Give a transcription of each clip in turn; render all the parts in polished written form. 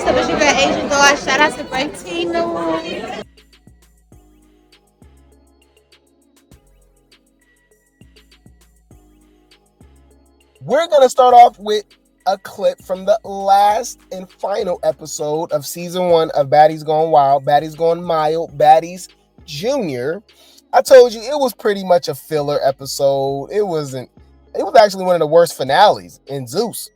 what's up? It's your girl Asian Girl. Shout out to Bertina. We're going to start off with a clip from the last and final episode of season 1 of Baddies Gone Wild, Baddies Gone Mild, Baddies Junior. I told you it was pretty much a filler episode. It was actually one of the worst finales on Zeus.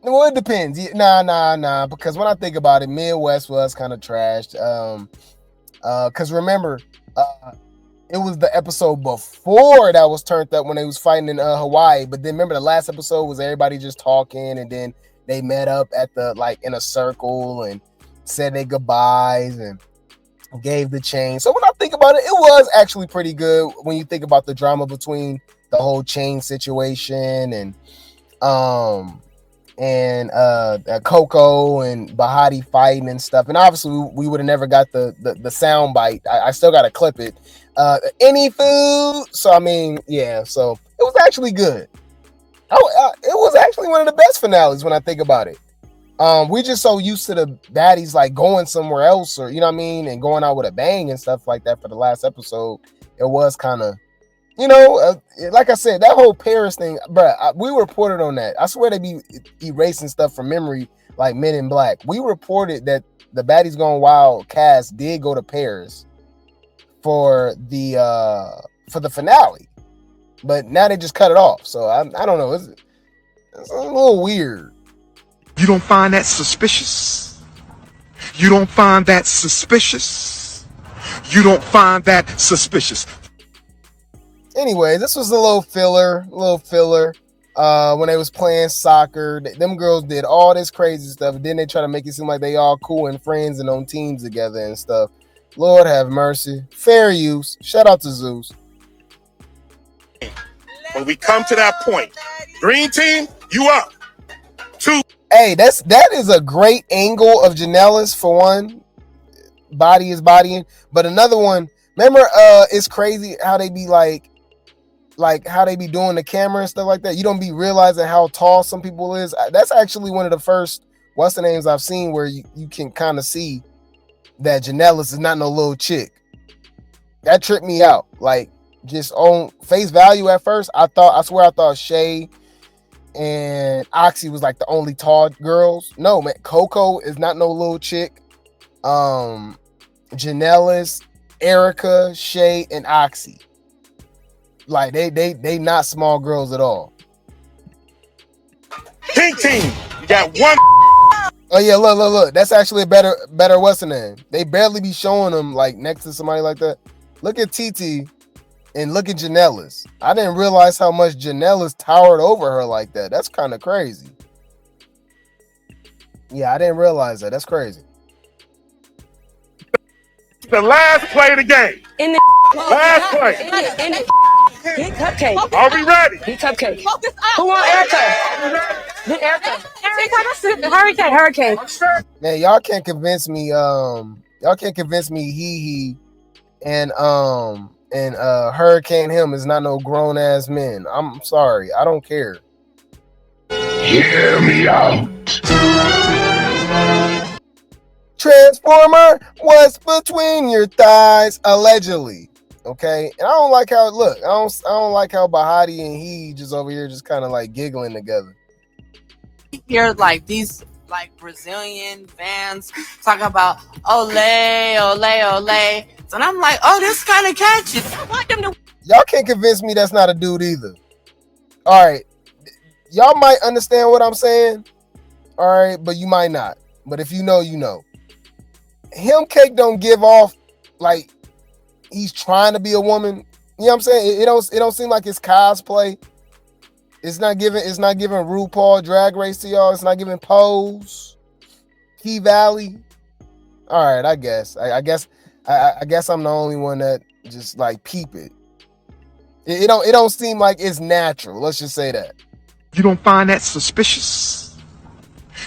Well, it depends. Nah, because when I think about it, Midwest was kind of trashed. Because remember, it was the episode before that was turned up when they was fighting in Hawaii. But then remember the last episode was everybody just talking, and then they met up at in a circle and said their goodbyes and gave the chain. So when I think about it, it was actually pretty good when you think about the drama between the whole chain situation and Coco and Bahati fighting and stuff. And obviously we would have never got the sound bite. I still got to clip it. Any food. So I mean, yeah. So it was actually good. It was actually one of the best finales when I think about it. We just so used to the baddies like going somewhere else, or you know what I mean, and going out with a bang and stuff like that for the last episode. It was kind of, like I said, that whole Paris thing, bruh, we reported on that. I swear they be erasing stuff from memory like Men in Black. We reported that the Baddies Gone Wild cast did go to Paris for the finale, but now they just cut it off. So I don't know. It's a little weird. You don't find that suspicious? You don't find that suspicious? You don't find that suspicious? Anyway, this was a little filler. When they was playing soccer, them girls did all this crazy stuff. And then they try to make it seem like they all cool and friends and on teams together and stuff. Lord have mercy. Fair use. Shout out to Zeus. When we come to that point, green team, you up. 2. Hey, that is a great angle of Janela's for one. Body is bodying. But another one, remember, it's crazy how they be like how they be doing the camera and stuff like that. You don't be realizing how tall some people is. That's actually one of the first what's the names I've seen where you can kind of see that Janela's is not no little chick. That tripped me out. Like just on face value at first, I swear I thought Shay and Oxy was like the only tall girls. No, man, Coco is not no little chick. Janela's, Erica, Shay, and Oxy. Like they not small girls at all. Pink team, you got one. Oh yeah, look. That's actually a better what's the name? They barely be showing them like next to somebody like that. Look at TT and look at Janela's. I didn't realize how much Janela's towered over her like that. That's kind of crazy. Yeah, I didn't realize that. That's crazy. The last play of the game. Last play. Hit Cuppcake. Are we ready? Hit Cuppcake. Who want Erica? Hit Erica. Hurricane. Man, y'all can't convince me. He and Hurricane him is not no grown ass men. I'm sorry. I don't care. Hear me out. Transformer, what's between your thighs? Allegedly. Okay. And I don't like how it look. I don't like how Bahati and he just over here just kind of like giggling together. Hear like these like Brazilian fans talking about ole, ole, ole. And I'm like, oh, this kind of catchy. I want them to. Y'all can't convince me that's not a dude either. All right. Y'all might understand what I'm saying. All right. But you might not. But if you know, you know. Him Cake don't give off like he's trying to be a woman. You know what I'm saying? It don't seem like it's cosplay. It's not giving RuPaul Drag Race to y'all. It's not giving Pose, Key Valley. All right, I guess. I guess I'm the only one that just like peep it. It don't seem like it's natural. Let's just say that. You don't find that suspicious?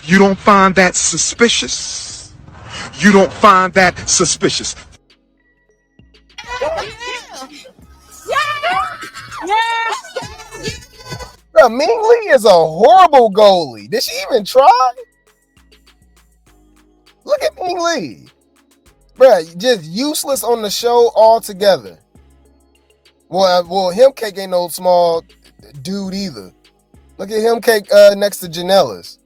You don't find that suspicious? You don't find that suspicious? Bro, Ming Lee is a horrible goalie. Did she even try? Look at Ming Lee. Bro, just useless on the show altogether. Well, Himcake ain't no small dude either. Look at Himcake next to Janela's.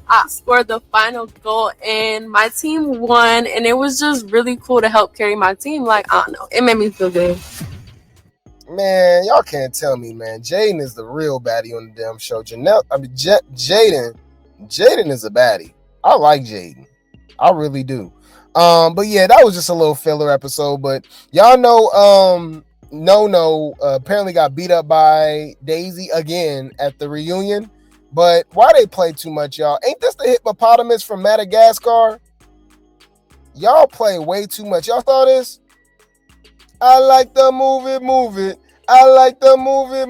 I scored the final goal and my team won, and it was just really cool to help carry my team. Like, I don't know, it made me feel good. Man, y'all can't tell me, man. Jaden is the real baddie on the damn show. Jaden is a baddie. I like Jaden. I really do. But yeah, that was just a little filler episode. But y'all know, No apparently got beat up by Daisy again at the reunion. But why they play too much, y'all? Ain't this the hippopotamus from Madagascar? Y'all play way too much. Y'all saw this? I like the move it. I like the move it.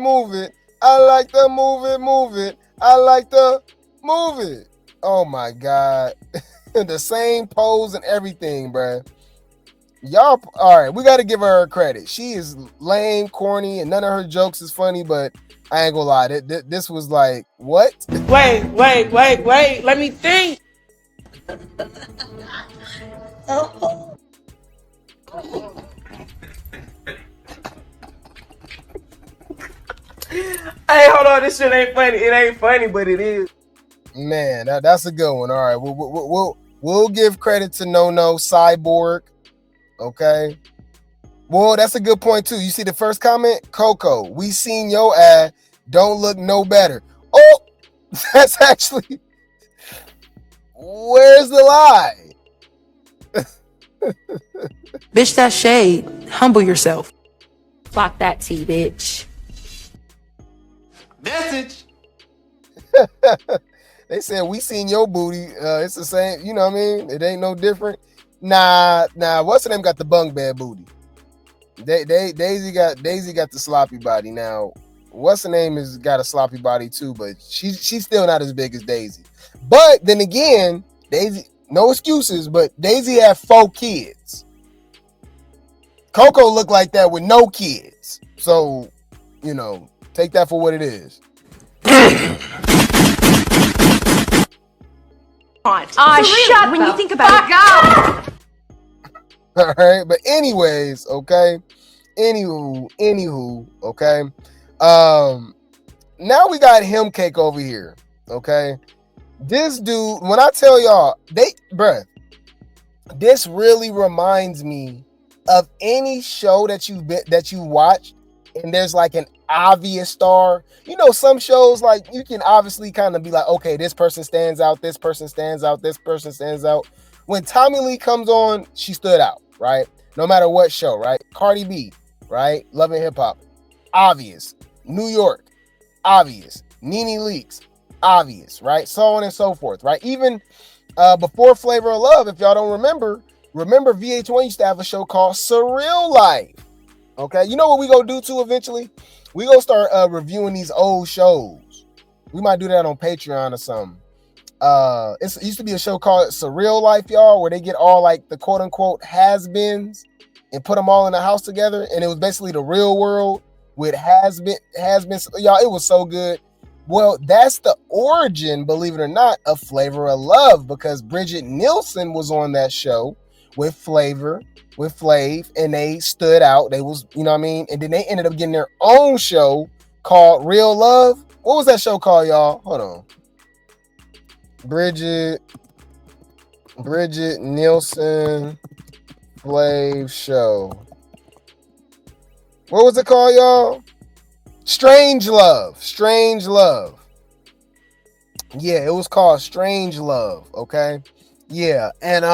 I like the move it. I like the move it. Oh my God. The same pose and everything, bruh. Y'all, all right, we got to give her credit. She is lame, corny, and none of her jokes is funny, but I ain't gonna lie. This was like, what? Wait. Let me think. Hey, hold on. This shit ain't funny. It ain't funny, but it is. Man, that's a good one. All right, we'll give credit to No Cyborg. Okay. Well, that's a good point too. You see the first comment, Coco. We seen your ass. Don't look no better. Oh, that's actually. Where's the lie? Bitch, that's shade. Humble yourself. Fuck that tea, bitch. Message. They said we seen your booty. It's the same. You know what I mean? It ain't no different. Nah. What's the name? Got the bunk bed booty. Daisy got the sloppy body. Now, what's the name has got a sloppy body too, but she's still not as big as Daisy. But then again, Daisy, no excuses, but Daisy had 4 kids. Coco looked like that with no kids. So, you know, take that for what it is. Shut when you think about it. All right, but anyways, okay. Anywho, okay. Now we got Himcake over here, okay. This dude, when I tell y'all, this really reminds me of any show that you watch, and there's like an obvious star. You know, some shows like you can obviously kind of be like, okay, this person stands out, this person stands out, this person stands out. When Tommy Lee comes on, she stood out, right? No matter what show, right? Cardi B, right? Love and Hip Hop, obvious. New York, obvious. Nene Leakes, obvious, right? So on and so forth, right? Even before Flavor of Love, if y'all don't remember VH1 used to have a show called Surreal Life. Okay, you know what we gonna do too eventually? We gonna start reviewing these old shows. We might do that on Patreon or something. It used to be a show called Surreal Life, y'all, where they get all like the quote unquote has-beens and put them all in a house together, and it was basically the real world with has-been. Y'all, it was so good. Well, that's the origin, believe it or not, of Flavor of Love, because Bridget Nielsen was on that show with Flav, and they stood out. They was, you know what I mean? And then they ended up getting their own show called Real Love. What was that show called, y'all? Hold on. Bridget Nielsen Flav show. What was it called, y'all? Strange Love. Yeah, it was called Strange Love. Okay. Yeah. And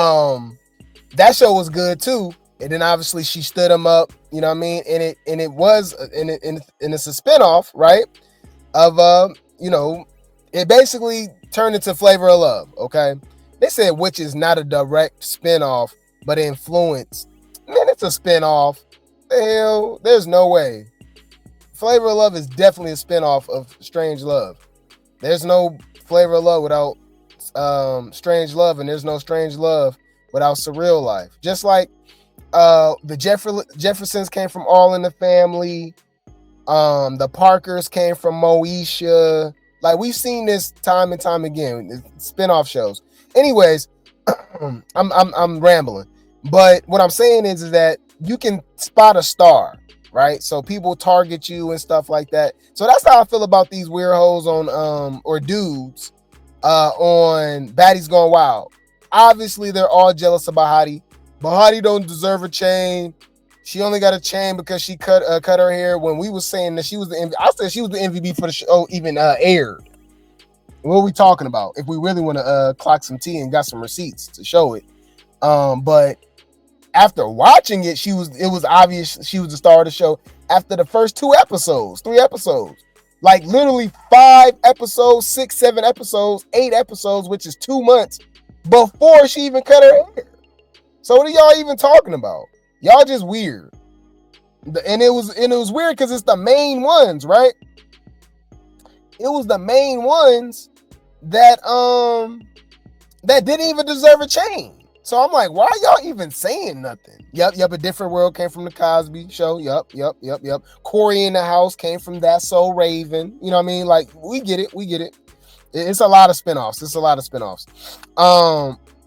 that show was good too. And then obviously she stood him up, you know what I mean? And it was it's a spinoff, right? Of you know, it basically turned into Flavor of Love. Okay. They said which is not a direct spinoff, but influenced. Man, it's a spinoff. The hell, there's no way. Flavor of Love is definitely a spinoff of Strange Love. There's no Flavor of Love without strange love, and there's no strange love without surreal life. Just like the Jeffersons came from All in the Family. The Parkers came from Moesha. Like, we've seen this time and time again. Spin-off shows. Anyways, I'm rambling. But what I'm saying is that you can spot a star, right? So people target you and stuff like that. So that's how I feel about these weird hoes on or dudes on Baddies Gone Wild. Obviously, they're all jealous of Bahati. Bahati don't deserve a chain. She only got a chain because she cut her hair. When we was saying that she was the MVP, I said she was the MVP for the show even aired. What are we talking about? If we really want to clock some tea and got some receipts to show it. But after watching it, it was obvious she was the star of the show after the first 3 episodes. Like literally 5 episodes, 6, 7 episodes, 8 episodes, which is 2 months before she even cut her hair. So what are y'all even talking about? Y'all just weird. And it was weird because it's the main ones, right? It was the main ones that that didn't even deserve a chain. So I'm like, why are y'all even saying nothing? Yep. A Different World came from the Cosby Show. Yep. Corey in the House came from That's So Raven. You know what I mean? Like, we get it. It's a lot of spinoffs.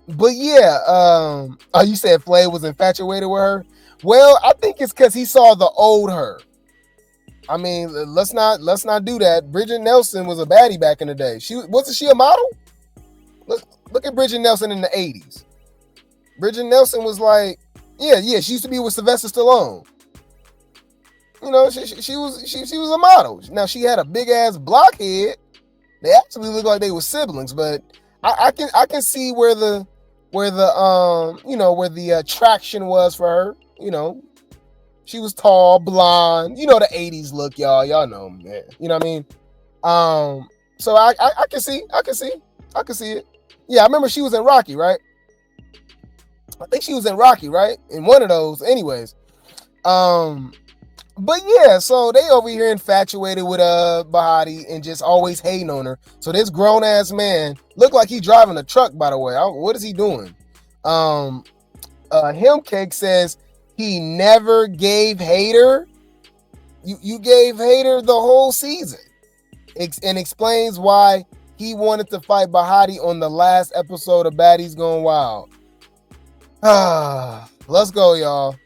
But yeah, you said Flay was infatuated with her. Well, I think it's because he saw the old her. I mean, let's not do that. Bridget Nelson was a baddie back in the day. Wasn't she a model? Look at Bridget Nelson in the 80s. Bridget Nelson was like, yeah. She used to be with Sylvester Stallone. You know, she was a model. Now she had a big ass blockhead. They actually looked like they were siblings, but I can see where the attraction was for her. You know, she was tall, blonde. You know the 80s look, y'all. Y'all know, man. You know what I mean? So I can see it. Yeah, I remember she was in Rocky, right? I think she was in Rocky, right? In one of those, anyways. But yeah, so they over here infatuated with Bahati and just always hating on her. So this grown ass man looked like he's driving a truck, by the way. What is he doing? Himcake says he never gave Hater. You gave Hater the whole season, and explains why he wanted to fight Bahati on the last episode of Baddies Gone Wild. Let's go, y'all.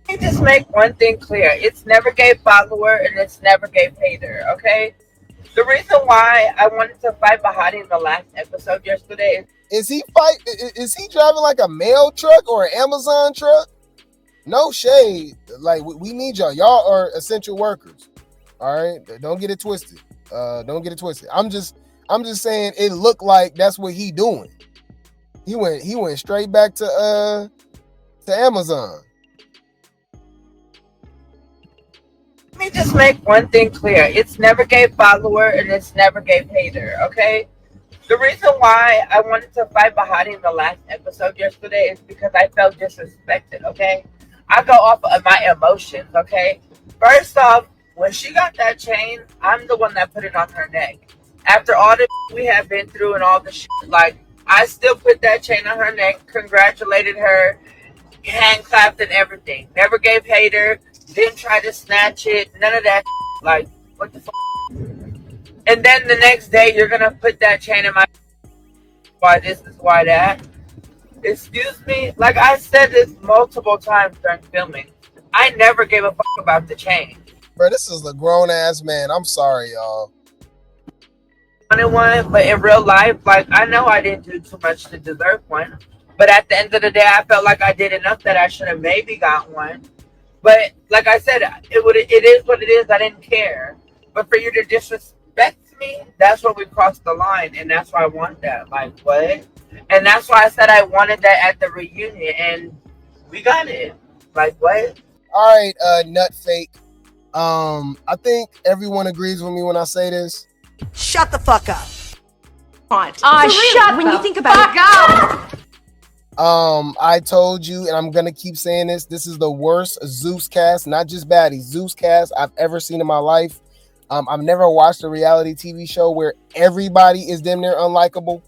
Let me just make one thing clear. It's never gave follower and it's never gave hater, okay? The reason why I wanted to fight Bahati in the last episode yesterday is he driving like a mail truck or an Amazon truck? No shade. Like, we need y'all. Y'all are essential workers. All right? Don't get it twisted. I'm just saying it looked like that's what he doing. He went straight back to Amazon. Let me just make one thing clear. It's never gave follower and it's never gave hater, okay? The reason why I wanted to fight Bahati in the last episode yesterday is because I felt disrespected, okay? I go off of my emotions, okay? First off, when she got that chain, I'm the one that put it on her neck. After all the we have been through and all the shit, like, I still put that chain on her neck, congratulated her, hand clapped and everything. Never gave hater, didn't try to snatch it, none of that. Like, what the fuck? And then the next day, you're gonna put that chain in my. Why this is why that? Excuse me? Like I said this multiple times during filming. I never gave a fuck about the chain. Bro, this is a grown ass man. I'm sorry, y'all. One, but in real life, like, I know I didn't do too much to deserve one. But at the end of the day, I felt like I did enough that I should have maybe got one. But like I said, it is what it is. I didn't care. But for you to disrespect me, that's where we crossed the line, and that's why I want that. Like, what? And that's why I said I wanted that at the reunion, and we got it. Like, what? All right, nut fake. I think everyone agrees with me when I say this. Shut the fuck up. Shut when you think about it. I told you, and I'm gonna keep saying this. This is the worst Zeus cast, not just Baddies, Zeus cast I've ever seen in my life. I've never watched a reality TV show where everybody is damn near unlikable.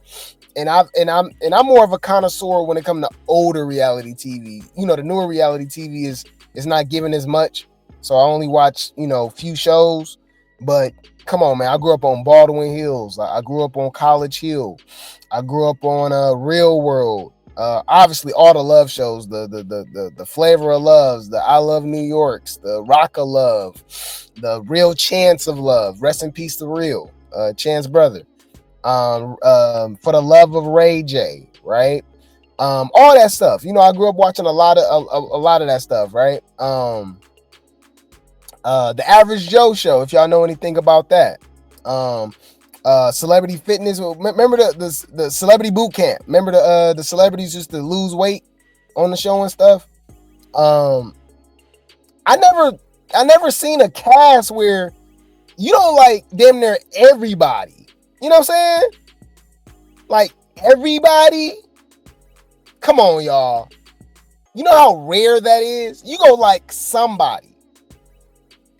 And I'm more of a connoisseur when it comes to older reality TV. You know, the newer reality TV is not giving as much. So I only watch, few shows. But come on, man. I grew up on Baldwin Hills. I grew up on College Hill. I grew up on Real World. Obviously all the love shows, the Flavor of Loves, the I Love New Yorks, the Rock of Love, the Real Chance of Love. Rest in peace to Real, Chance brother. For the Love of Ray J, right? All that stuff. I grew up watching a lot of that stuff, right? The Average Joe Show, if y'all know anything about that. Celebrity Fitness. Remember the Celebrity Boot Camp? Remember the celebrities used to lose weight on the show and stuff? I never seen a cast where you don't like damn near everybody. You know what I'm saying? Like everybody. Come on, y'all. You know how rare that is? You go like somebody.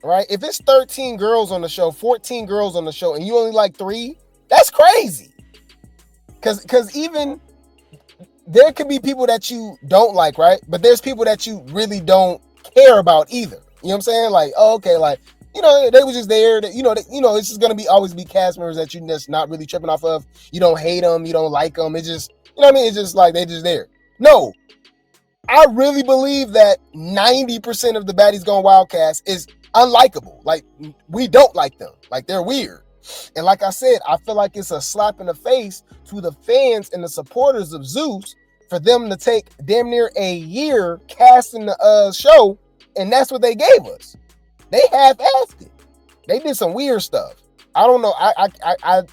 Right? If it's 13 girls on the show, 14 girls on the show, and you only like 3, that's crazy. Cause even there could be people that you don't like, right? But there's people that you really don't care about either. You know what I'm saying? Like, oh, okay, like, they were just there. That it's just gonna always be cast members that you just not really tripping off of. You don't hate them, you don't like them. It's just, you know what I mean? It's just like they just there. No, I really believe that 90% of the Baddies Gone Wild cast is unlikable. Like, we don't like them. Like, they're weird. And like I said, I feel like it's a slap in the face to the fans and the supporters of Zeus for them to take damn near a year casting the show, and that's what they gave us. They half-assed it. They did some weird stuff. I don't know. I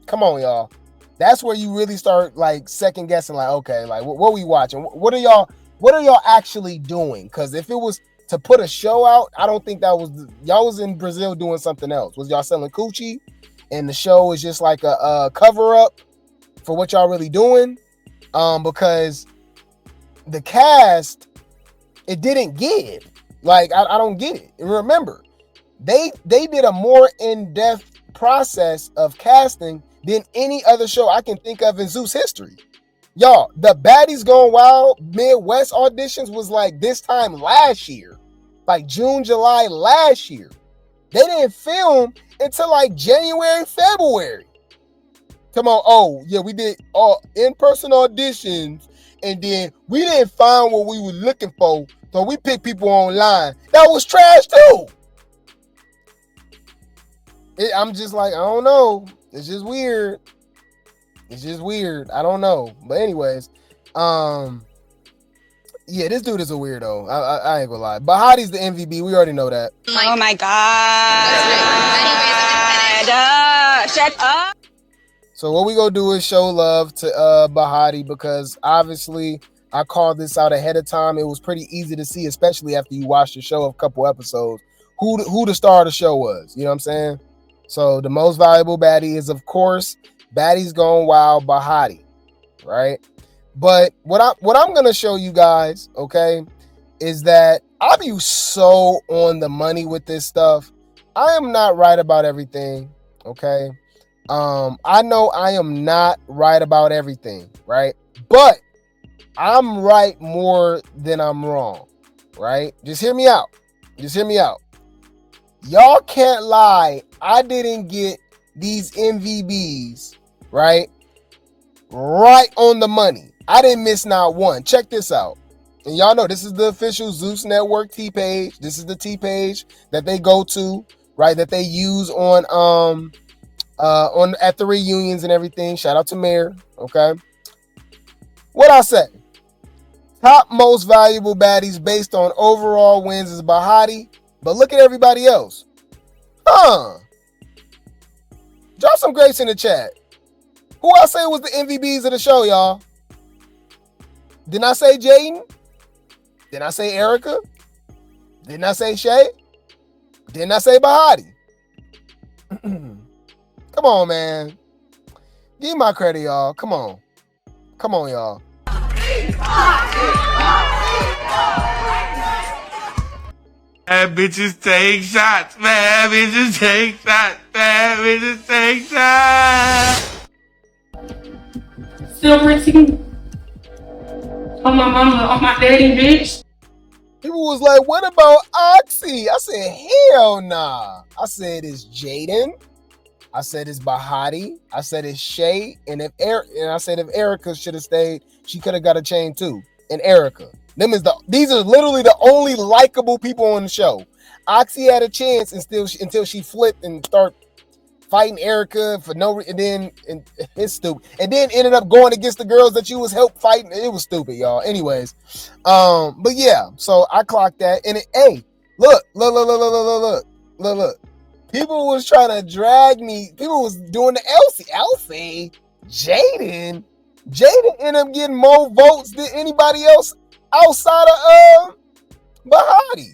come on, y'all. That's where you really start like second guessing. Like, okay, like what are we watching? What are y'all actually doing? Because if it was to put a show out, I don't think that was y'all was in Brazil doing something else. Was y'all selling coochie, and the show is just like a cover up for what y'all really doing? Because the cast, it didn't give. Like, I don't get it. Remember, they did a more in-depth process of casting than any other show I can think of in Zeus history. Y'all, the Baddies Gone Wild Midwest auditions was like this time last year. Like June, July last year. They didn't film until like January, February. Come on, oh, yeah, we did all in-person auditions, and then we didn't find what we were looking for, so we picked people online. That was trash too. I'm just like, I don't know. It's just weird. I don't know. But anyways, yeah, this dude is a weirdo. I ain't gonna lie. Bahati's the MVP. We already know that. Oh my God. Shut up. So what we gonna do is show love to Bahati, because obviously I called this out ahead of time. It was pretty easy to see, especially after you watched the show a couple episodes, who the star of the show was. You know what I'm saying? So the most valuable baddie is, of course, Baddies Gone Wild Bahati, right? But what I'm gonna show you guys, okay, is that I be so on the money with this stuff. I am not right about everything, okay? I know I am not right about everything, right? But I'm right more than I'm wrong, right? Just hear me out. Y'all can't lie. I didn't get these MVBs, right on the money. I didn't miss not one. Check this out. And y'all know this is the official Zeus Network T page. This is the T page that they go to, right? That they use on at the reunions and everything. Shout out to Mayor. Okay. What I say? Top most valuable baddies based on overall wins is Bahati. But look at everybody else. Drop some grapes in the chat. Who I say was the MVBs of the show, y'all? Didn't I say Jaden? Didn't I say Erica? Didn't I say Shay? Didn't I say Bahati? Come on, man. Give me my credit, y'all. Come on, y'all. Bad bitches take shots. Bad bitches take shots. Bad bitches take shots. Still rinsing on my mama, on my daddy, bitch. People was like, what about Oxy? I said, hell nah. I said, it's Jaden. I said, it's Bahati. I said, it's Shay. And I said, if Erica should have stayed, she could have got a chain too. And Erica. These are literally the only likable people on the show. Oxy had a chance until she flipped and started fighting Erica for no reason. And it's stupid. And then ended up going against the girls that you was help fighting. It was stupid, y'all. Anyways, but yeah. So I clocked that. And look. People was trying to drag me. People was doing the Elsie, Jaden ended up getting more votes than anybody else outside of Bahati.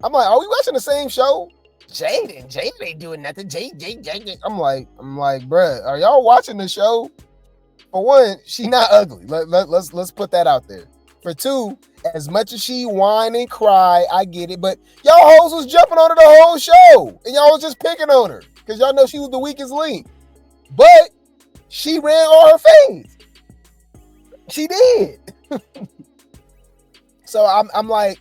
I'm like, are we watching the same show? Jaden ain't doing nothing. Jaden. I'm like, bruh, are y'all watching the show? For one, she not ugly. Let's put that out there. For two, as much as she whine and cry, I get it. But y'all hoes was jumping on her the whole show, and y'all was just picking on her because y'all know she was the weakest link. But she ran all her face. She did. So I'm like,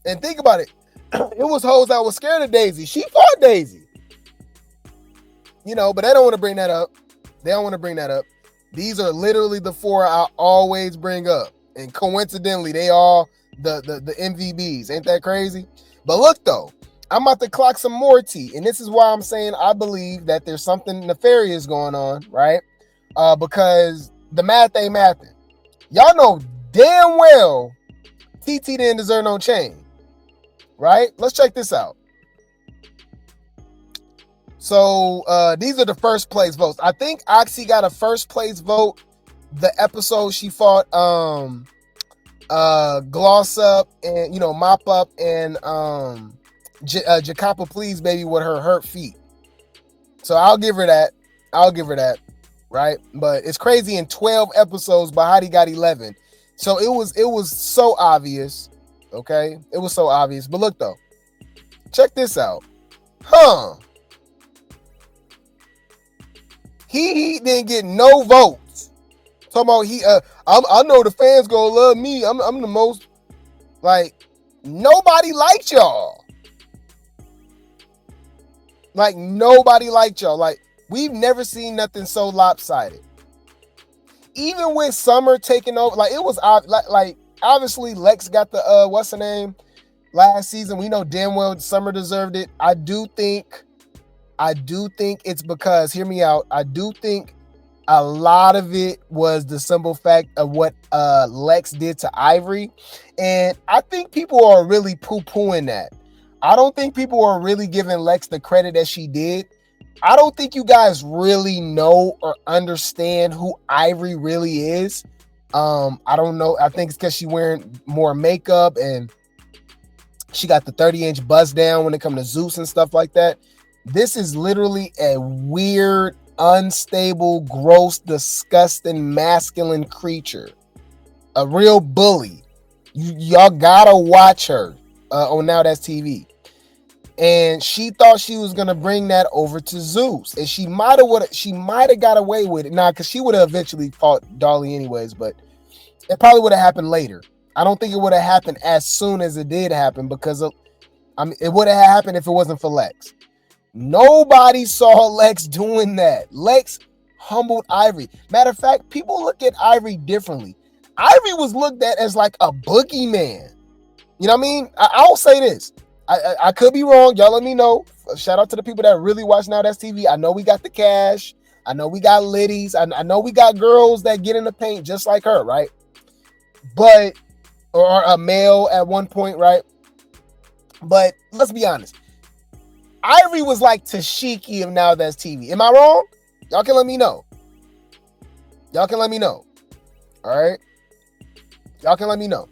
and think about it. It was hoes that was scared of Daisy. She fought Daisy. But they don't want to bring that up. These are literally the four I always bring up. And coincidentally, they all the MVBs. Ain't that crazy? But look, though, I'm about to clock some more tea. And this is why I'm saying I believe that there's something nefarious going on, right? Because the math ain't mathing. Y'all know damn well TT didn't deserve no chain. Right? Let's check this out. So these are the first place votes. I think Oxy got a first place vote the episode she fought Gloss Up and Mop Up and Jacapa Please Baby with her hurt feet. So I'll give her that. Right? But it's crazy, in 12 episodes, Bahati got 11. So it was so obvious. Okay, it was so obvious. But look though, check this out. He didn't get no votes. Talking about I know the fans gonna love me. I'm the most, like, nobody liked y'all. Like, nobody liked y'all. Like, we've never seen nothing so lopsided. Even with Summer taking over, like, it was like obviously Lex got the what's her name last season. We know damn well Summer deserved it. I do think it's because, hear me out, I do think a lot of it was the simple fact of what Lex did to Ivory. And I think people are really poo-pooing that. I don't think people are really giving Lex the credit that she did. I don't think you guys really know or understand who Ivory really is. I don't know. I think it's because she's wearing more makeup and she got the 30-inch bust down when it comes to Zeus and stuff like that. This is literally a weird, unstable, gross, disgusting, masculine creature. A real bully. Y'all gotta watch her on Now That's TV. And she thought she was gonna bring that over to Zeus, and she might have got away with it. Nah, because she would have eventually fought Dolly anyways, but it probably would have happened later. I don't think it would have happened as soon as it did happen, because it would have happened if it wasn't for Lex. Nobody saw Lex doing that. Lex humbled Ivory. Matter of fact, people look at Ivory differently. Ivory was looked at as like a boogeyman. You know what I mean? I'll say this. I could be wrong. Y'all let me know. Shout out to the people that really watch Now That's TV. I know we got the cash. I know we got liddies. I know we got girls that get in the paint just like her, right? But, or a male at one point, right? But let's be honest. Ivory was like Tashiki of Now That's TV. Am I wrong? Y'all can let me know. All right? Y'all can let me know.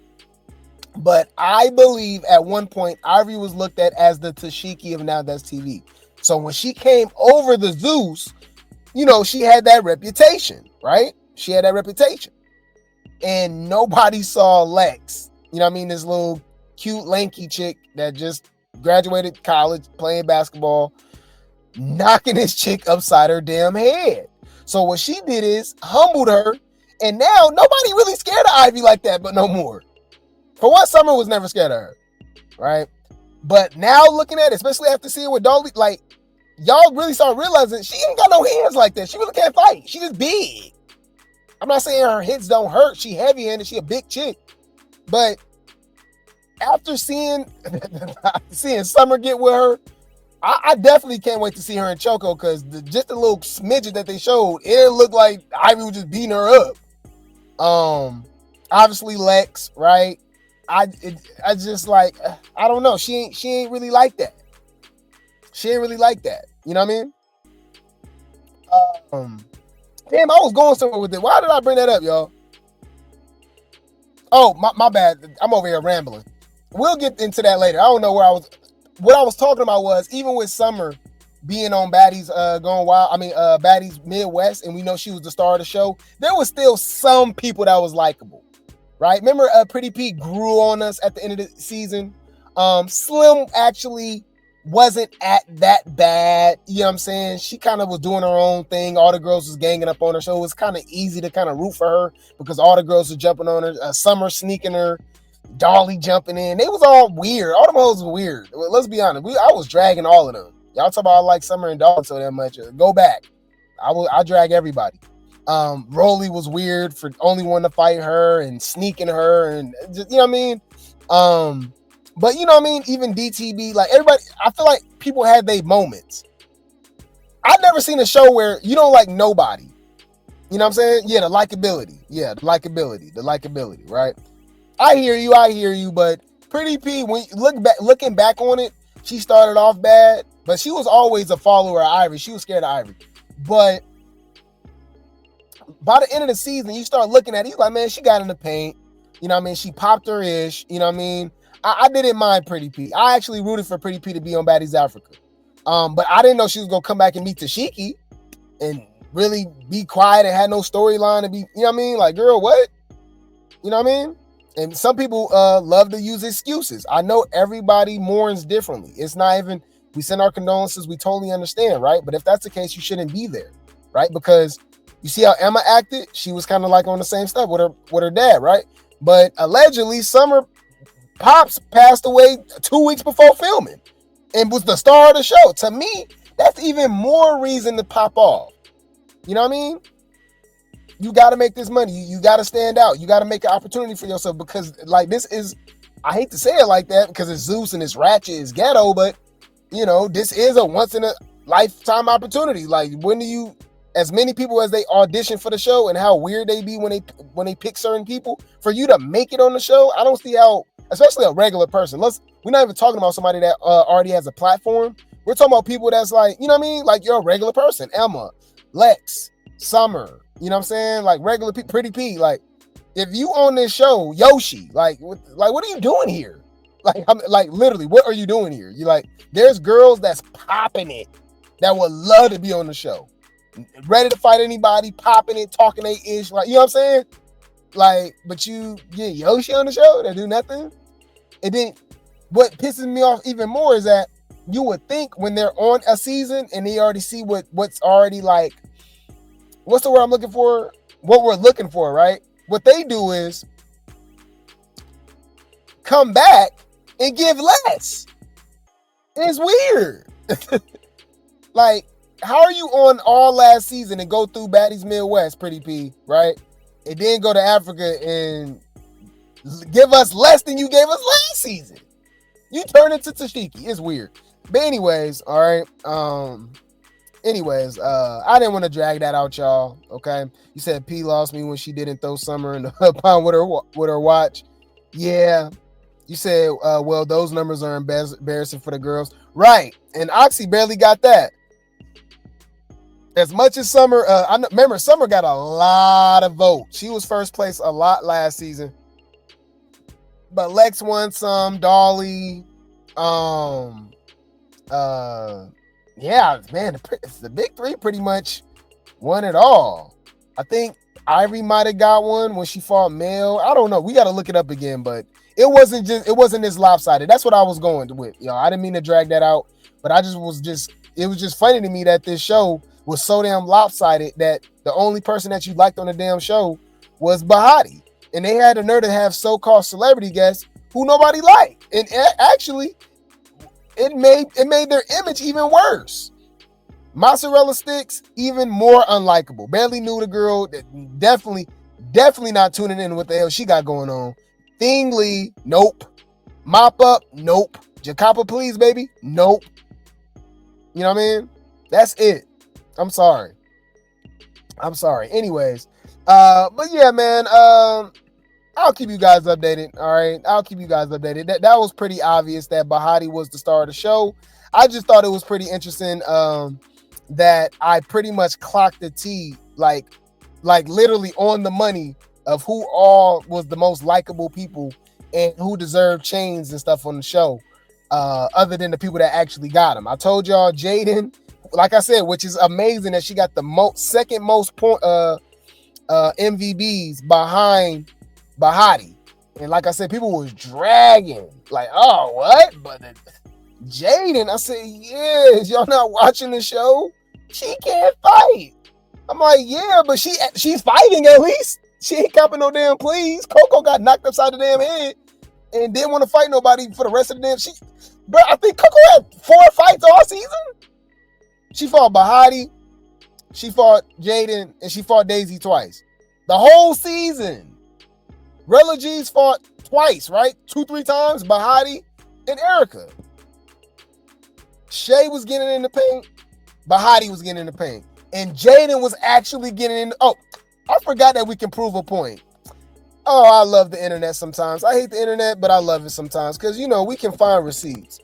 But I believe at one point, Ivory was looked at as the Tashiki of Now That's TV. So when she came over the Zeus, she had that reputation, right? She had that reputation. And nobody saw Lex. You know what I mean? This little cute, lanky chick that just graduated college, playing basketball, knocking this chick upside her damn head. So what she did is humbled her, and now nobody really scared of Ivy like that, but no more. For one, Summer was never scared of her, right? But now looking at it, especially after seeing what Dolly, like, y'all really start realizing she ain't got no hands like that. She really can't fight. She just big. I'm not saying her hits don't hurt. She heavy-handed. She a big chick. But after seeing Summer get with her, I definitely can't wait to see her in Choco, because just the little smidget that they showed, it looked like Ivy was just beating her up. Obviously Lex, right? I just like, I don't know. She ain't really like that. She ain't really like that. You know what I mean? Damn, I was going somewhere with it. Why did I bring that up, y'all? Oh, my bad. I'm over here rambling. We'll get into that later. I don't know where I was. What I was talking about was, even with Summer being on Baddies Going Wild, Baddies Midwest, and we know she was the star of the show, there was still some people that was likable, right? Remember Pretty Pete grew on us at the end of the season? Slim actually wasn't at that bad, you know what I'm saying? She kind of was doing her own thing. All the girls was ganging up on her, so it was kind of easy to kind of root for her because all the girls were jumping on her. Summer sneaking her, Dolly jumping in. They was all weird. All them hoes were weird. Let's be honest. I was dragging all of them. Y'all talk about I like Summer and Dolly so damn much. Go back. I drag everybody. Rolly was weird for only wanting to fight her and sneaking her, and just, you know what I mean? But you know what I mean? Even DTB, like everybody, I feel like people had their moments. I've never seen a show where you don't like nobody. You know what I'm saying? Yeah, the likability. Yeah, the likability, right? I hear you, but Pretty P, when you looking back on it, she started off bad, but she was always a follower of Ivory. She was scared of Ivory. But by the end of the season, you start looking at it, you're like, man, she got in the paint. You know what I mean? She popped her ish. You know what I mean? I didn't mind Pretty P. I actually rooted for Pretty P to be on Baddies Africa. But I didn't know she was going to come back and meet Tashiki and really be quiet and had no storyline to be, you know what I mean? Like, girl, what? You know what I mean? And some people love to use excuses. I know everybody mourns differently. It's not even, we send our condolences, we totally understand, right? But if that's the case, you shouldn't be there, right? Because you see how Emma acted? She was kind of like on the same stuff with her dad, right? But allegedly, Summer Pops passed away 2 weeks before filming and was the star of the show. To me, that's even more reason to pop off. You know what I mean? You got to make this money. You got to stand out. You got to make an opportunity for yourself, because like this is, I hate to say it like that because it's Zeus and it's ratchet, it's ghetto, but you know, this is a once in a lifetime opportunity. Like, when do you, as many people as they audition for the show and how weird they be when they pick certain people, for you to make it on the show, I don't see how, especially a regular person. We're not even talking about somebody that already has a platform. We're talking about people that's like, you know what I mean? Like, you're a regular person. Emma, Lex, Summer, you know what I'm saying? Like regular Pretty P. Like, if you on this show, Yoshi, like what are you doing here? Like literally, what are you doing here? You like, there's girls that's popping it that would love to be on the show, ready to fight anybody, popping it, talking they ish, like, you know what I'm saying? Like, but you get Yoshi on the show that do nothing. And then what pisses me off even more is that you would think when they're on a season and they already see what's already like, what's the word I'm looking for? What we're looking for, right? What they do is come back and give less. It's weird. Like, how are you on all last season and go through Baddies Midwest, Pretty P, right? And then go to Africa and give us less than you gave us last season. You turn into Tashiki. It's weird. But anyways, all right. I didn't want to drag that out, y'all. Okay. You said P lost me when she didn't throw Summer in the pond with her watch. Yeah. You said, well, those numbers are embarrassing for the girls. Right. And Oxy barely got that. As much as Summer, I remember Summer got a lot of votes. She was first place a lot last season. But Lex won some, Dolly. Yeah, man, the big three pretty much won it all. I think Ivory might have got one when she fought Mel. I don't know. We got to look it up again, but it wasn't this lopsided. That's what I was going with. I didn't mean to drag that out, but it was just funny to me that this show was so damn lopsided that the only person that you liked on the damn show was Bahati. And they had the nerve to have so-called celebrity guests who nobody liked. And actually, it made their image even worse. Mozzarella Sticks, even more unlikable. Barely knew the girl. Definitely not tuning in what the hell she got going on. Thingley, nope. Mop Up, nope. Jacapa Please, baby, nope. You know what I mean? That's it. I'm sorry. Anyways, but yeah, man, I'll keep you guys updated. All right, I'll keep you guys updated. That was pretty obvious that Bahati was the star of the show. I just thought it was pretty interesting that I pretty much clocked the T, like literally on the money of who all was the most likable people and who deserved chains and stuff on the show, other than the people that actually got them. I told y'all Jaden, like I said, which is amazing that she got the second most point MVBs behind Bahati. And like I said, people was dragging like, oh, what? But Jaden, I said, yes, y'all not watching the show? She can't fight. I'm like, yeah, but she's fighting at least. She ain't copping no damn please. Coco got knocked upside the damn head and didn't want to fight nobody for the rest of the damn. Bro, I think Coco had 4 fights all season. She fought Bahati, she fought Jaden, and she fought Daisy twice. The whole season. Rella G's fought twice, right? 2-3 times. Bahati and Erica. Shay was getting in the paint. Bahati was getting in the paint. And Jaden was actually getting in. Oh, I forgot that we can prove a point. Oh, I love the internet sometimes. I hate the internet, but I love it sometimes because, we can find receipts.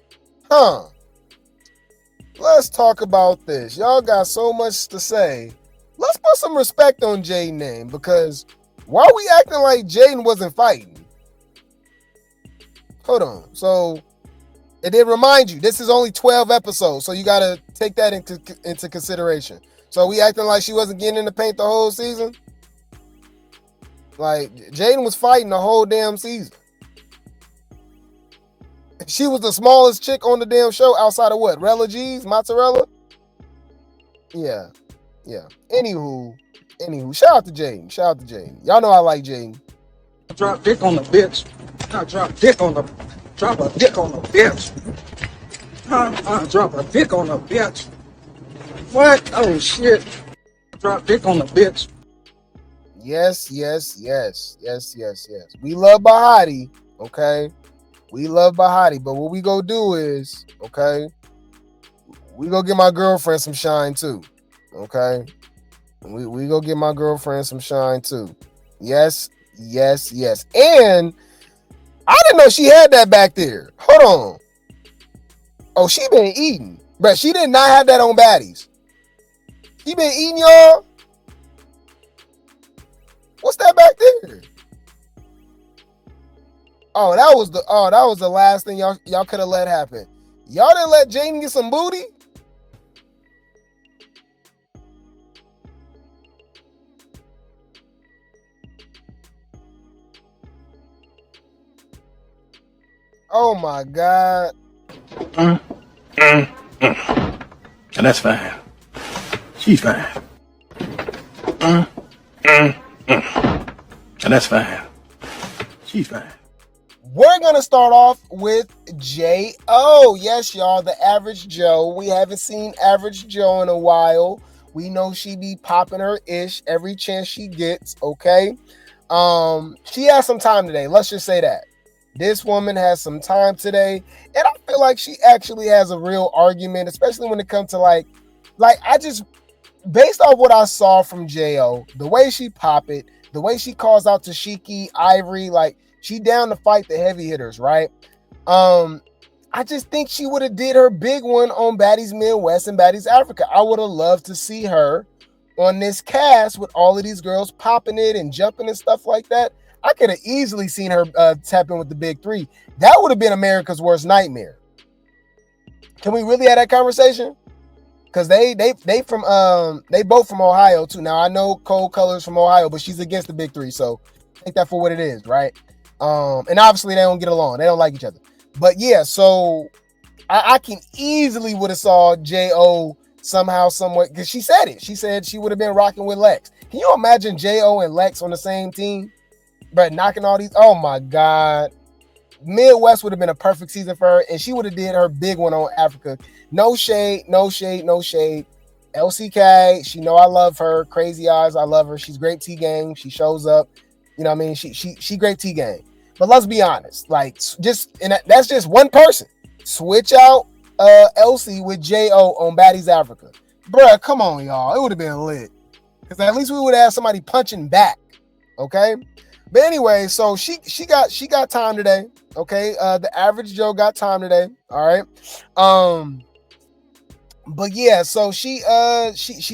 Let's talk about this. Y'all got so much to say. Let's put some respect on Jaden's name because why are we acting like Jaden wasn't fighting? Hold on. So, it did remind you, this is only 12 episodes, so you got to take that into consideration. So, we acting like she wasn't getting in the paint the whole season? Like, Jaden was fighting the whole damn season. She was the smallest chick on the damn show outside of what? Rella G's? Mozzarella? Yeah. Anywho, shout out to Jaden. Y'all know I like Jaden. Drop dick on the bitch. Drop a dick on the bitch. Drop a dick on the bitch. What? Oh shit. Drop dick on the bitch. Yes. We love Bahati, okay? We love Bahati, but what we go do is, okay, we go get my girlfriend some shine too, okay? We go get my girlfriend some shine too. Yes. And I didn't know she had that back there. Hold on. Oh, she been eating. But she did not have that on Baddies. She been eating, y'all. What's that back there? Oh, that was the last thing y'all could have let happen. Y'all didn't let Jaden get some booty? Oh my God. And that's fine. She's fine. And that's fine. She's fine. We're going to start off with J.O. Yes, y'all, the average Joe. We haven't seen average Joe in a while. We know she be popping her ish every chance she gets, okay? She has some time today. Let's just say that. This woman has some time today, and I feel like she actually has a real argument, especially when it comes to like I just, based off what I saw from J.O., the way she pop it, the way she calls out Tashiki, Ivory, like she down to fight the heavy hitters, right? I just think she would have did her big one on Baddies Midwest and Baddies Africa. I would have loved to see her on this cast with all of these girls popping it and jumping and stuff like that. I could have easily seen her tap in with the big three. That would have been America's worst nightmare. Can we really have that conversation? Because they both from Ohio too. Now I know Kold Killa's from Ohio, but she's against the big three, so take that for what it is, right? And obviously they don't get along, they don't like each other. But yeah, so I can easily would have saw J.O. somehow, somewhat, because she said it. She said she would have been rocking with Lex. Can you imagine J.O. and Lex on the same team? But knocking all these, oh my God. Midwest would have been a perfect season for her, and she would have did her big one on Africa. No shade, no shade, no shade. LCK, she know I love her. Crazy Eyes, I love her. She's great T game. She shows up. You know what I mean? She great T game. But let's be honest, like that's just one person. Switch out Elsie with J.O. on Baddies Africa. Bruh, come on, y'all. It would have been lit. Because at least we would have somebody punching back. Okay? But anyway, so she got time today. Okay. The average Joe got time today. All right. But yeah, so she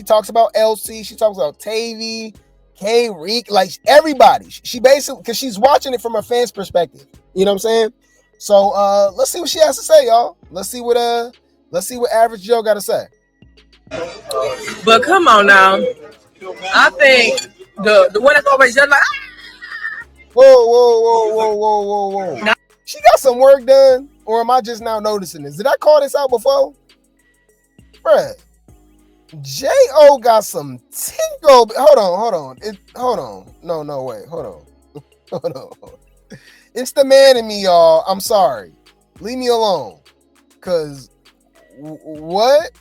talks about Elsie, she talks about Tavy, K Reek, like everybody. She basically, because she's watching it from a fan's perspective. You know what I'm saying? So let's see what she has to say, y'all. Let's see what average Joe got to say. But come on now. I think the one that's always just like Whoa. She got some work done, or am I just now noticing this? Did I call this out before? Bruh, J.O. got some tingle. Hold on. No, wait. Hold on. It's the man in me, y'all. I'm sorry. Leave me alone. Cause what?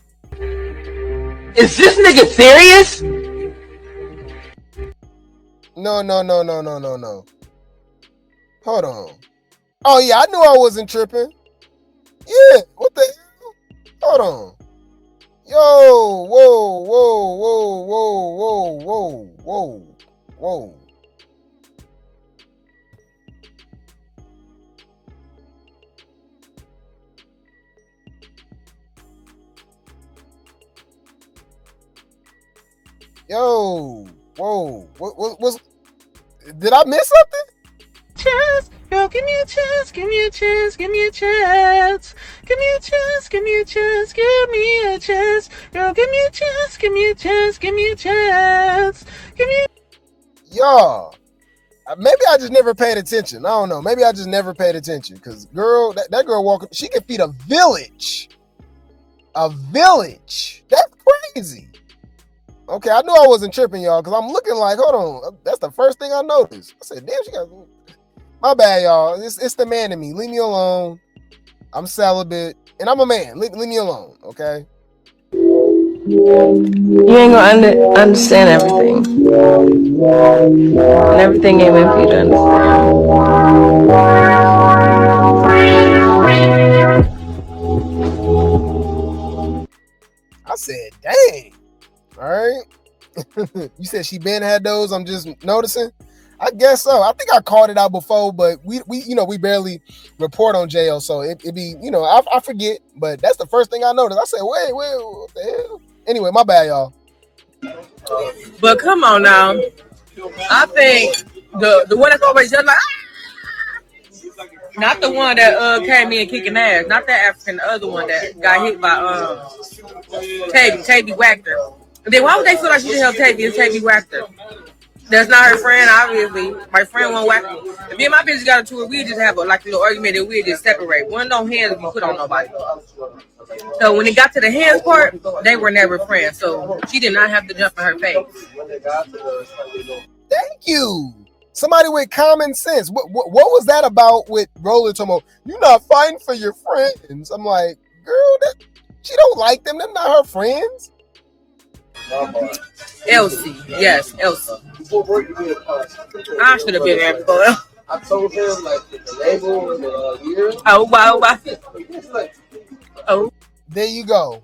Is this nigga serious? No. Hold on. Oh yeah, I knew I wasn't tripping. Yeah, what the hell? Hold on. Yo, whoa. Yo, whoa. What was? Did I miss something? Chance, girl, give me a chance, give me a chance, give me a chance, give me a chance, give me a chance, give me a chance, girl, give me a chance, give me a chance, give me a chance, give me. Y'all, maybe I just never paid attention. I don't know. Maybe I just never paid attention because girl, that girl walking, she can feed a village. A village. That's crazy. Okay, I knew I wasn't tripping, y'all, because I'm looking like, hold on, that's the first thing I noticed. I said, damn, she got. My bad, y'all. It's the man in me. Leave me alone. I'm celibate, and I'm a man. Leave me alone, okay? You ain't gonna understand everything. And everything ain't meant for you to understand. I said, dang. All right. You said she been had those. I'm just noticing. I guess so. I think I called it out before, but we barely report on JL, so it be, I forget, but that's the first thing I noticed. I said, wait, what the hell? Anyway, my bad, y'all. But come on now. I think the one that's always just like not the one that came in kicking ass, not that African, the other one that got hit by Tavy whacked her. And then why would they feel like she should help Tavy and Tavy whacked her? That's not her friend, obviously. My friend won't whack me. If me and my bitch got into it, we just have a little argument and we just separate. One don't hands be put on nobody. So when it got to the hands part, they were never friends. So she did not have to jump in her face. Thank you. Somebody with common sense. What was that about with Roller Tomo? You're not fighting for your friends. I'm like, girl, she don't like them. They're not her friends. Elsie. Yes, Elsie. I should have been there before. I told him the label and the year. Oh, wow. Oh. There you go.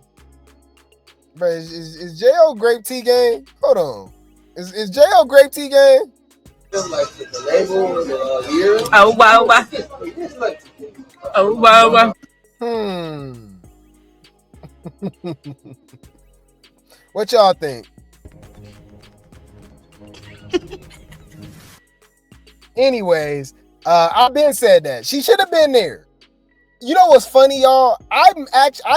Bro, is JL Grape T game? Hold on. Is JL Grape T game? The label and the year. Oh, wow. Oh, wow. What y'all think? Anyways, I've been said that she should have been there. You know what's funny, y'all? I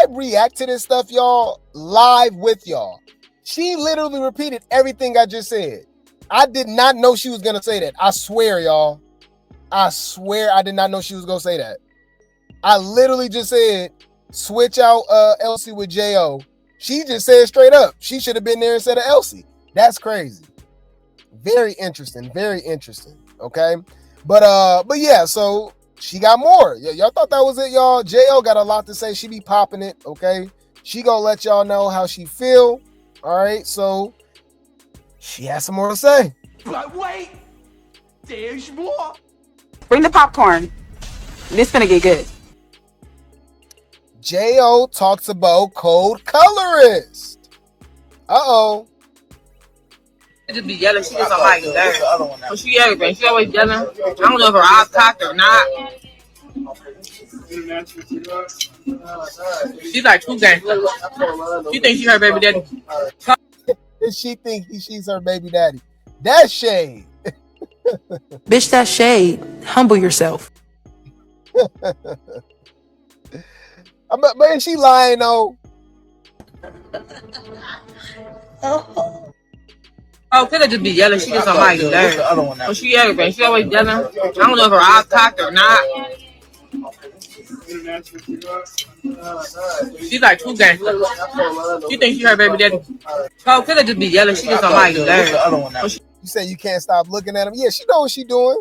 react to this stuff, y'all, live with y'all. She literally repeated everything I just said. I did not know she was gonna say that. I swear, y'all. I swear I did not know she was gonna say that. I literally just said, switch out Elsie with J.O. She just said straight up, she should have been there instead of Elsie. That's crazy. Very interesting. Very interesting. Okay. But yeah, so she got more. Y'all thought that was it, y'all. J.O. got a lot to say. She be popping it. Okay. She gonna let y'all know how she feel. All right. So she has some more to say. But wait, there's more. Bring the popcorn. This gonna get good. J.O. talks about Kold Colorist. Uh-oh. Just be yelling. She gets on my nerves. So she everything. She always yelling. I don't know if her eyes cocked or not. She's like too gangster. She thinks she's her baby daddy. She think she's her baby daddy. That's shade. Bitch, that's shade. Humble yourself. But ain't she lying though? Oh, Killa just be yelling. She gets on my nerves. So she everything. She always yelling. I don't know if her eyes cocked or not. She's like too gangster. She thinks she's her baby daddy. Oh, Killa just be yelling. She gets on my nerves. You say you can't stop looking at him. Yeah, she know what she doing.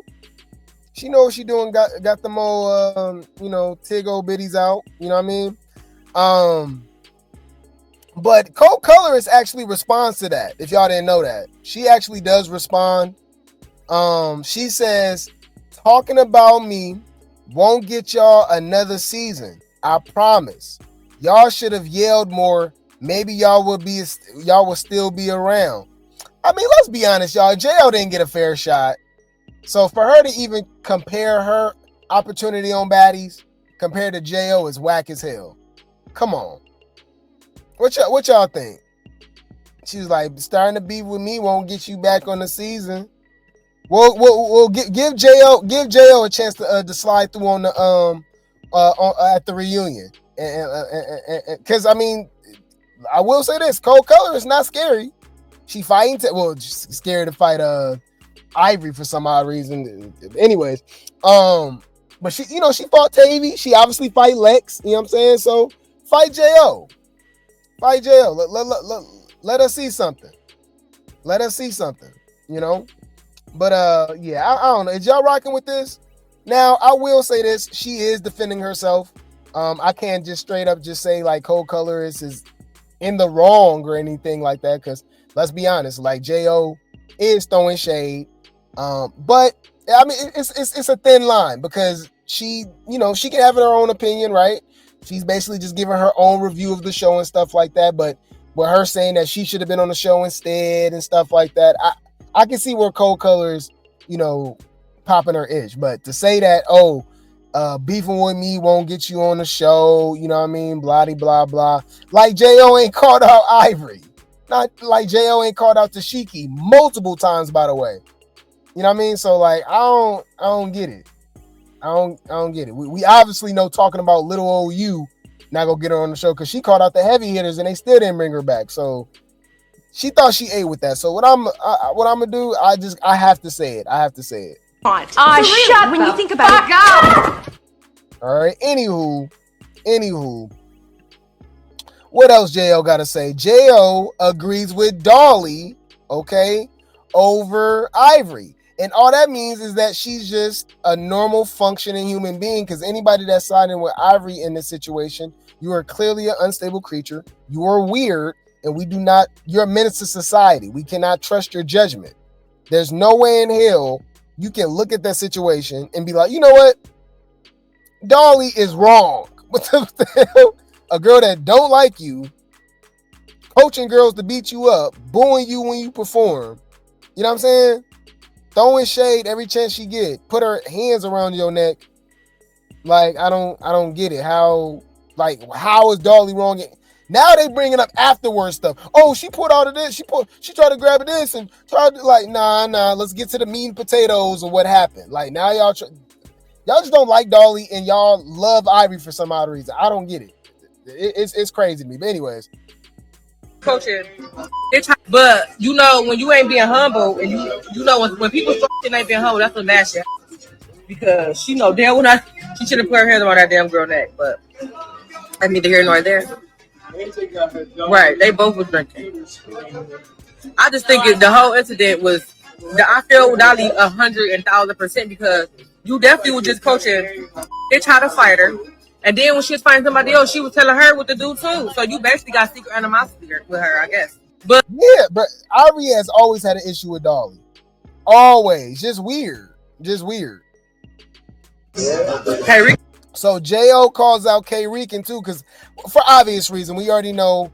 She know what she doing. Got them old, tig old biddies out. You know what I mean? But Kold Colorist actually responds to that. If y'all didn't know that, she actually does respond. She says, "Talking about me won't get y'all another season. I promise. Y'all should have yelled more. Maybe y'all will still be around." I mean, let's be honest, y'all. J.O. didn't get a fair shot. So for her to even compare her opportunity on Baddies compared to J.O. is whack as hell. Come on. What y'all think? She was like, starting to be with me won't get you back on the season. We'll give J.O. a chance to slide through on the at the reunion. And because I mean, I will say this, Kold Killa is not scary. She fighting she's scared to fight Ivory for some odd reason. Anyways, but she fought Tavy. She obviously fight Lex. You know what I'm saying? So fight J.O. Fight J.O. Let us see something. Let us see something. You know. But yeah, I don't know. Is y'all rocking with this? Now I will say this: she is defending herself. I can't just straight up just say like Kold Colorist is in the wrong or anything like that, because let's be honest, like J.O. is throwing shade. But I mean, it's a thin line because she can have her own opinion, right? She's basically just giving her own review of the show and stuff like that. But with her saying that she should have been on the show instead and stuff like that, I can see where Kold Colorist, popping her itch. But to say that, beefing with me won't get you on the show, you know what I mean? Blah, blah, blah. Like J.O. ain't called out Ivory. Not like J.O. ain't called out Tashiki multiple times, by the way. You know what I mean? So like, I don't get it. I don't get it. We obviously know talking about little old you not gonna get her on the show because she called out the heavy hitters and they still didn't bring her back. So she thought she ate with that. So what I'm gonna do, I have to say it. I have to say it. Shut when you think about it. All right. Anywho, what else J.O. got to say? J.O. agrees with Dolly, okay, over Ivory. And all that means is that she's just a normal functioning human being, because anybody that's siding with Ivory in this situation, you are clearly an unstable creature. You are weird, and you're a menace to society. We cannot trust your judgment. There's no way in hell you can look at that situation and be like, you know what? Dolly is wrong. What the hell? A girl that don't like you, coaching girls to beat you up, booing you when you perform. You know what I'm saying? Throwing shade every chance she get. Put her hands around your neck. Like, I don't get it. How is Dolly wrong? Now they bringing up afterwards stuff. Oh, she put out of this. She tried to grab this and tried to nah. Let's get to the meat and potatoes of what happened. Like now y'all Y'all just don't like Dolly and y'all love Ivory for some odd reason. I don't get it. It's crazy to me. But anyways. Coaching. But you know, when you ain't being humble, and you know when people start ain't being humble, that's when that shit happens. Because she know damn when she should have put her hands on that damn girl neck, but I need to hear nor there. Right, they both was drinking. I just think the whole incident was. I feel Dolly 100,000% because you definitely was just coaching. They tried to fight her, and then when she was fighting somebody else, she was telling her what to do too. So you basically got secret animosity with her, I guess. But yeah, but Ivory has always had an issue with Dolly. Always, just weird. Hey, Rican. So Jo calls out K Rican too, because for obvious reason, we already know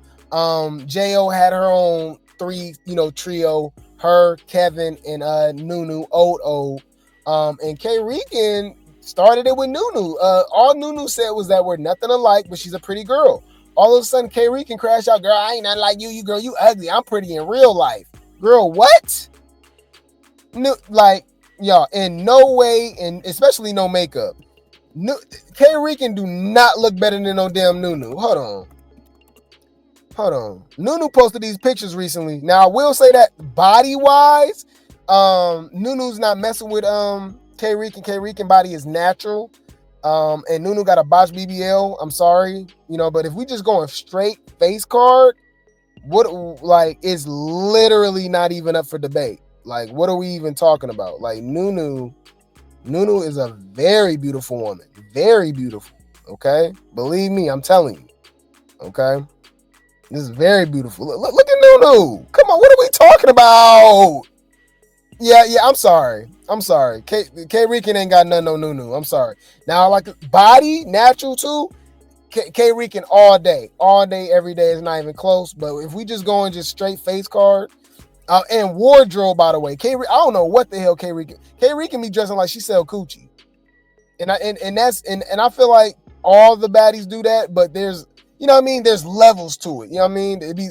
Jo had her own three, trio. Her, Kevin, and Nunu, old. And K Rican started it with Nunu. All Nunu said was that we're nothing alike, but she's a pretty girl. All of a sudden, K Rican crashed out, girl, I ain't nothing like you. You girl, you ugly. I'm pretty in real life. Girl, what? No, like, y'all, in no way, and especially no makeup. K Rican do not look better than no damn Nunu. Hold on. Nunu posted these pictures recently. Now I will say that body wise, Nunu's not messing with K Rican. K Rican body is natural. And Nunu got a botched BBL. I'm sorry, but if we just going straight face card, it's literally not even up for debate. Like, what are we even talking about? Like, Nunu is a very beautiful woman. Very beautiful. Okay? Believe me, I'm telling you. Okay? This is very beautiful. Look at Nunu. Come on, what are we talking about? Yeah, I'm sorry. K Rican ain't got nothing on Nunu. I'm sorry. Now, like, body, natural too. K Rican all day, every day is not even close. But if we just going just straight face card, and wardrobe, by the way, I don't know what the hell K Rican be dressing like she sell coochie, and I feel like all the baddies do that, but there's, there's levels to it. You know what I mean? It be,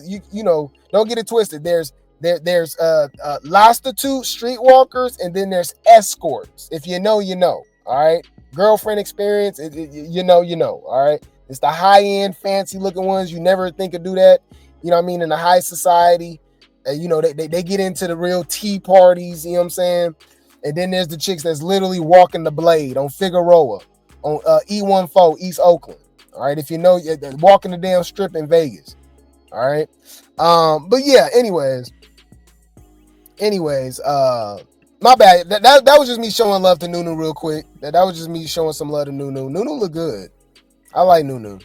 don't get it twisted. There's prostitute, streetwalkers, and then there's escorts. If you know, you know. All right, girlfriend experience. You know. All right, it's the high end, fancy looking ones. You never think of do that. You know what I mean? In the high society, they get into the real tea parties. You know what I'm saying? And then there's the chicks that's literally walking the blade on Figueroa, on E14 East Oakland. All right, if you know, walking the damn strip in Vegas. All right, but yeah. Anyways, my bad. That was just me showing love to Nunu real quick. That was just me showing some love to Nunu. Nunu look good. I like Nunu.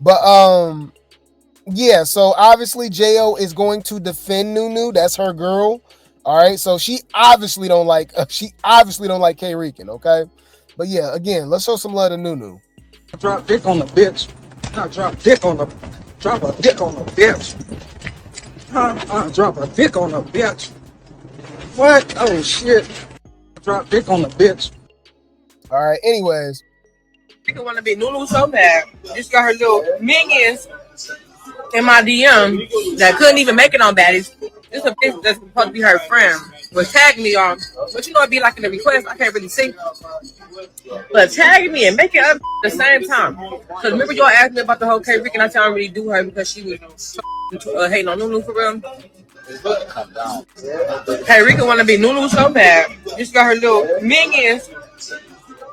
But yeah. So obviously Jo is going to defend Nunu. That's her girl. All right. So she obviously don't like K Rican. Okay. But yeah, again, let's show some love to Nunu. Drop dick on the bitch. Drop a dick on the bitch. Drop a dick on the bitch. What? Oh shit. Drop dick on the bitch. All right. Anyways. Rican want to be Nunu so bad. Just got her little minions in my DM that couldn't even make it on Baddies. This is a bitch that's supposed to be her friend. Was tagging me on, but it'd be like in the request. I can't really see. But tag me and make it up at the same time. Because remember y'all asked me about the whole K Rican. I tell them really do her because she was hating on Nunu for real. Hey, Rican want to be Nunu so bad. Just got her little minions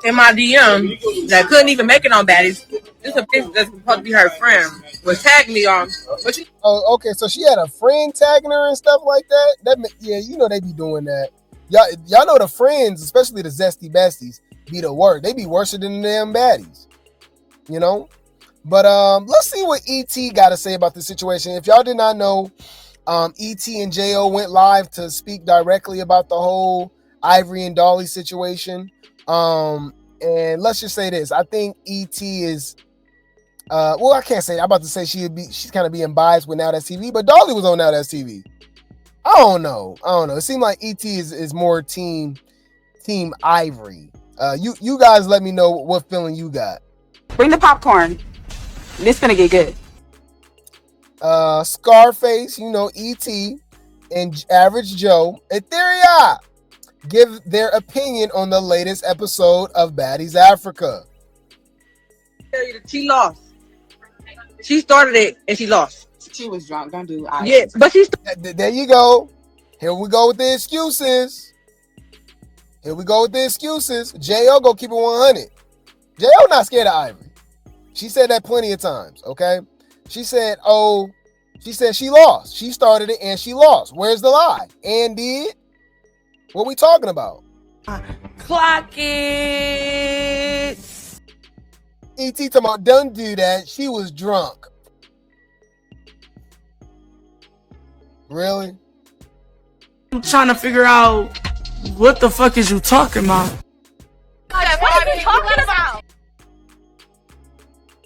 in my DM that couldn't even make it on Baddies. This is a bitch that's supposed to be her friend. Was tagging me on. Oh, okay. So she had a friend tagging her and stuff like that. Yeah, they be doing that. Y'all know the friends, especially the zesty besties, be the worst. They be worse than the damn baddies. But let's see what ET got to say about the situation. If y'all did not know, ET and Jo went live to speak directly about the whole Ivory and Dolly situation. And let's just say this. I think ET is I can't say. I'm about to say she's kind of being biased with Now That's TV, but Dolly was on Now That's TV. I don't know. It seemed like ET is more team Ivory. You guys let me know what feeling you got. Bring the popcorn. This gonna get good. Scarface, ET, and Average Joe. Etheria. give their opinion on the latest episode of Baddies Africa. She lost. She started it and she lost. She was drunk. Don't do it. Yeah, but she's. There you go. Here we go with the excuses. J.O. go keep it 100. J.O. not scared of Ivory. She said that plenty of times, okay? She said she lost. She started it and she lost. Where's the lie? And did? What we talking about? Clock it. E.T. talking about, don't do that. She was drunk. Really? I'm trying to figure out what the fuck is you talking about? What are you talking about?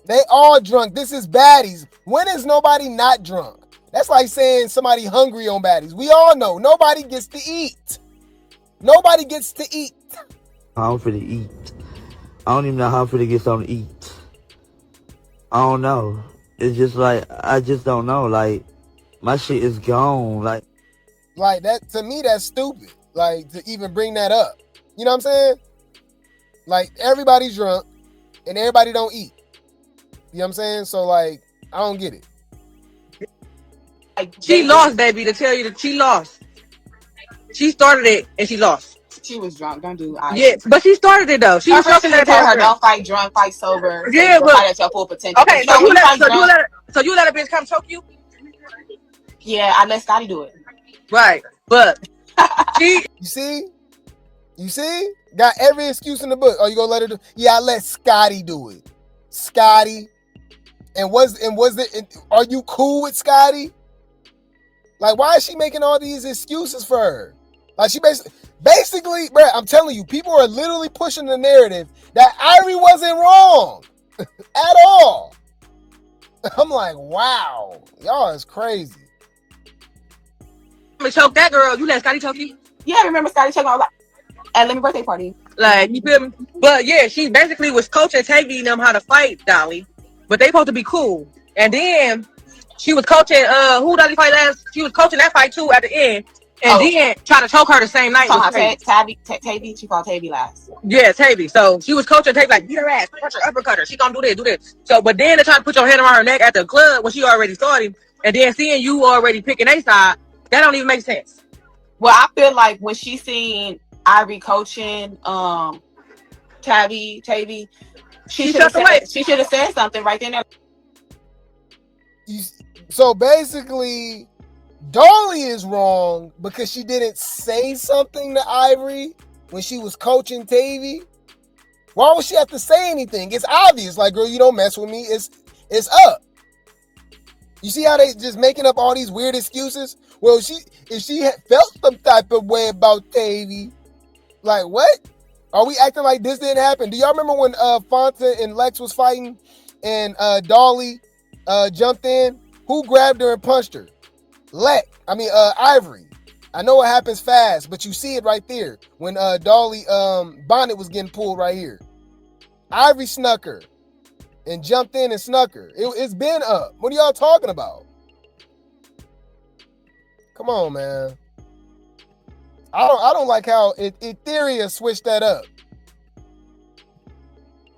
They all drunk. This is Baddies. When is nobody not drunk? That's like saying somebody hungry on Baddies. We all know nobody gets to eat. Nobody gets to eat. I'm finna eat. I don't even know how I'm finna get something to eat. I don't know. It's just like, I just don't know. Like, my shit is gone. Like that, to me, that's stupid. Like, to even bring that up. You know what I'm saying? Like, everybody's drunk and everybody don't eat. You know what I'm saying? So, like, I don't get it. She lost, baby, to tell you that she lost. She started it and she lost. She was drunk. Don't do it. Yeah, but she started it though. She was talking to her, don't fight drunk, fight sober. Yeah, but fight at your full potential. Okay, so you let a bitch come choke you? Yeah, I let Scotty do it. Right, but she. You see? Got every excuse in the book. Oh, you gonna let her do? Yeah, I let Scotty do it. Scotty, are you cool with Scotty? Like, why is she making all these excuses for her? Like, she basically, bro, I'm telling you, people are literally pushing the narrative that Ivory wasn't wrong at all. I'm like, wow, y'all is crazy. I'm gonna choke that girl. You let Scotty choke you? Yeah, I remember Scotty choking like at Lemmy birthday party. Like, you feel me? But yeah, she basically was coaching Tavy them how to fight Dolly, but they supposed to be cool. And then she was coaching who Dolly fight last? She was coaching that fight too at the end. And then try to choke her the same night. Tavy, she called Tavy last. Yeah, Tavy. So she was coaching Tavy like, beat her ass, punch her, uppercut her. She gonna do this. So, but then they try to put your hand around her neck at the club when she already started, and then seeing you already picking a side, that don't even make sense. Well, I feel like when she seen Ivory coaching Tavy, she should have said something right then. So basically, Dolly is wrong because she didn't say something to Ivory when she was coaching Tavy. Why would she have to say anything? It's obvious. Like, girl, you don't mess with me. It's up. You see how they just making up all these weird excuses? Well, if she had felt some type of way about Tavy, like, what? Are we acting like this didn't happen? Do y'all remember when Fonta and Lex was fighting and Dolly jumped in? Who grabbed her and punched her? Ivory. I know it happens fast, but you see it right there when Dolly bonnet was getting pulled right here. Ivory snuck her and jumped in and snuck her. It's been up. What are y'all talking about? Come on, man. I don't like how Etheria switched that up.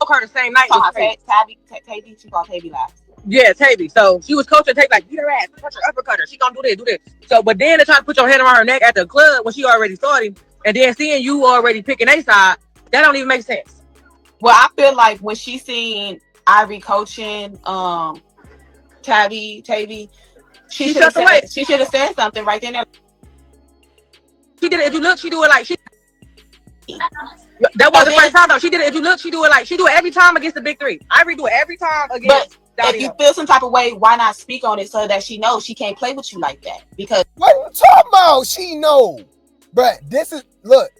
Her the same night. Tavy, she called Tavy last. Yeah, Tavy. So she was coaching Tavy like, beat her ass, punch her, uppercut her. She gonna do this. So, but then they try to put your hand around her neck at the club when she already started, and then seeing you already picking a side, that don't even make sense. Well, I feel like when she seen Ivory coaching Tavy, she should have said something right then. She did it. If you look, she do it like she. That wasn't the first time though. She did it. If you look, she do it every time against the big three. Ivory do it every time against. But if you feel some type of way, why not speak on it so that she knows she can't play with you like that? Because what are you talking about? She know, but look.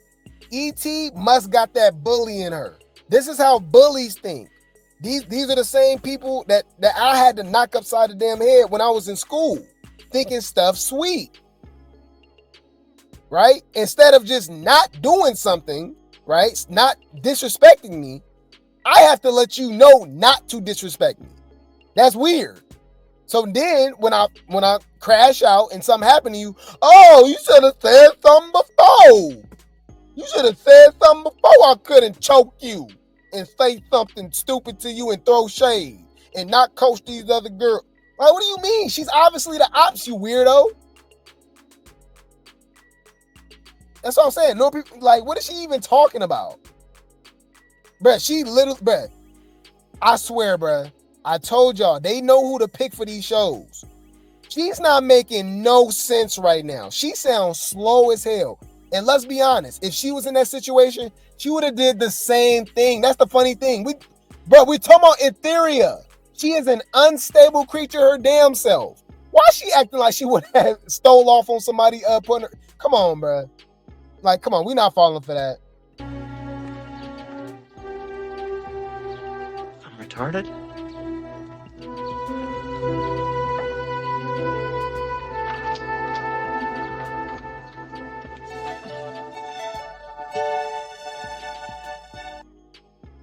E.T. must got that bully in her. This is how bullies think. These are the same people that I had to knock upside the damn head when I was in school, thinking stuff sweet. Right? Instead of just not doing something, right? Not disrespecting me, I have to let you know not to disrespect me. That's weird. So then when I crash out and something happened to you, oh, you should have said something before. You should have said something before I couldn't choke you and say something stupid to you and throw shade and not coach these other girls. Like, what do you mean? She's obviously the ops, you weirdo. That's what I'm saying. No people, like, what is she even talking about? Bruh, she literally, bruh, I swear, bruh, I told y'all, they know who to pick for these shows. She's not making no sense right now. She sounds slow as hell. And let's be honest, if she was in that situation, she would have did the same thing. That's the funny thing. We're talking about Etheria. She is an unstable creature her damn self. Why is she acting like she would have stole off on somebody putting her? Come on, bruh. Like, come on, we not falling for that. I'm retarded?